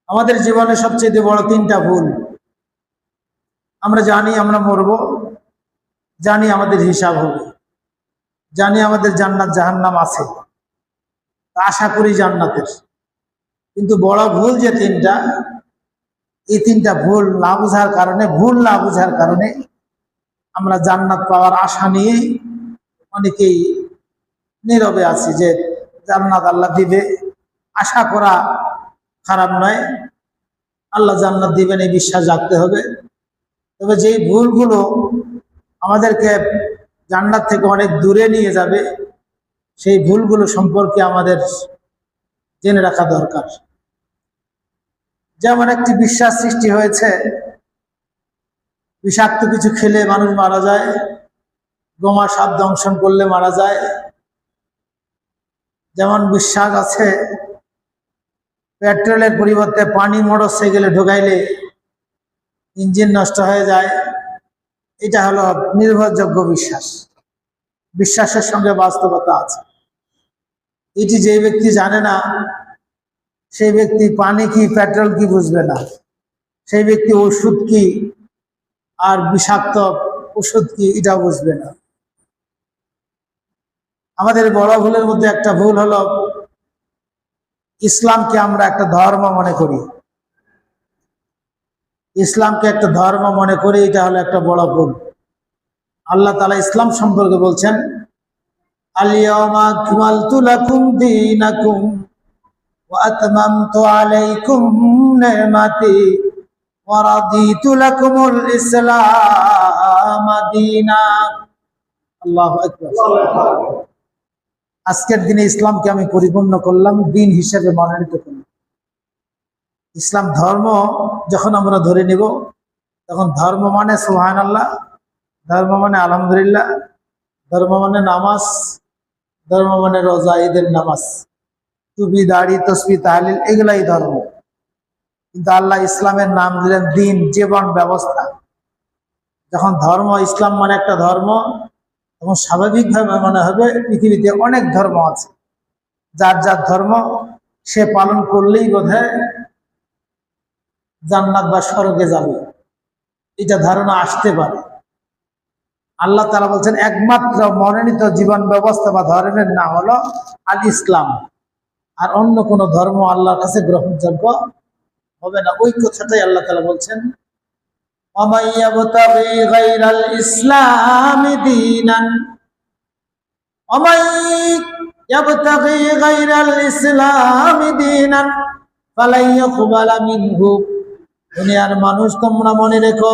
আমাদের জীবনে সবচেয়ে বড় তিনটা ভুল। আমরা জানি আমরা মরব, জানি আমাদের হিসাব হবে, জানি আমাদের জান্নাত জাহান্নাম আছে, আশা করি জান্নাতের। কিন্তু বড় ভুল যে তিনটা, এই তিনটা ভুল না বুঝার কারণে আমরা জান্নাত পাওয়ার আশা নিয়ে অনেকেই নীরবে আছি। যে জান্নাত আল্লাহ দিবে, আশা করা খারাপ নয়, আল্লাহ জান্নাত দিবেন এই বিশ্বাস রাখতে হবে। তবে যেই ভুলগুলো আমাদেরকে জান্নাত থেকে অনেক দূরে নিয়ে যাবে, সেই ভুলগুলো সম্পর্কে আমাদের জেনে রাখা দরকার। যেমন একটি বিশ্বাস সৃষ্টি হয়েছে, বিষাক্ত কিছু খেলে মানুষ মারা যায়, বোমা সাপ দংশন করলে মারা যায়। যেমন বিশ্বাস আছে পেট্রোলের পরিবর্তে পানি মোটরসাইকেলে ঢোকাইলে ইঞ্জিন নষ্ট হয়ে যায়। এটা হলো নির্ভরযোগ্য বিশ্বাস, বিশ্বাসের সঙ্গে বাস্তবতা আছে। এটি যে ব্যক্তি জানে না, সেই ব্যক্তি পানি কি পেট্রোল কি বুঝবে না, সেই ব্যক্তি ওষুধ কি আর বিষাক্ত ওষুধ কি এটা বুঝবে না। আমাদের বড় ভুলের মধ্যে একটা ভুল হলো ইসলামকে আমরা একটা ধর্ম মনে করি। ইসলামকে একটা ধর্ম মনে করি, এটা হলো একটা বড় ভুল। আল্লাহ তাআলা ইসলাম সম্পর্কে বলছেন, আল-ইয়াওমা আকমালতু লাকুম দীনাকুম ওয়া আতমামতু আলাইকুম নি'মাতি ওয়া রাদিতু লাকুমুল ইসলাম দীনান। আল্লাহু আকবার। আজকের দিনে ইসলামকে আমি পরিপূর্ণ করলাম, দিন হিসেবে মনোনীত করলাম। ইসলাম ধর্ম যখন আমরা ধরে নেব, তখন ধর্ম মানে সুবহানাল্লাহ, ধর্ম মানে আলহামদুলিল্লাহ, ধর্ম মানে নামাজ, ধর্ম মানে রোজা ঈদের নামাজ, টুপি দাড়ি তসবিহ তাহলিল, এগুলাই ধর্ম। কিন্তু আল্লাহ ইসলামের নাম দিলেন দিন, জীবন ব্যবস্থা। যখন ধর্ম ইসলাম মানে একটা ধর্ম, তখন স্বাভাবিকভাবে মনে হবে পৃথিবীতে অনেক ধর্ম আছে, যার যার ধর্ম সে পালন করলেই বোধহয় জান্নাত বা স্বর্গে যাবে, এটা ধারণা আসতে পারে। আল্লাহ তাআলা বলছেন একমাত্র মনোনীত জীবন ব্যবস্থা বা ধর্মের নাম হলো আল ইসলাম, আর অন্য কোন ধর্ম আল্লাহর কাছে গ্রহণযোগ্য হবে না। ওই কথাটাই আল্লাহ তাআলা বলছেন, ওয়ামান ইয়াবতাগি গায়রাল ইসলামি দীনান, ওয়ামান ইয়াবতাগি গায়রাল ইসলামি দীনান ফালান ইউকবালা মিনহু। দুনিয়ার মানুষ তোমরা মনে রেখো,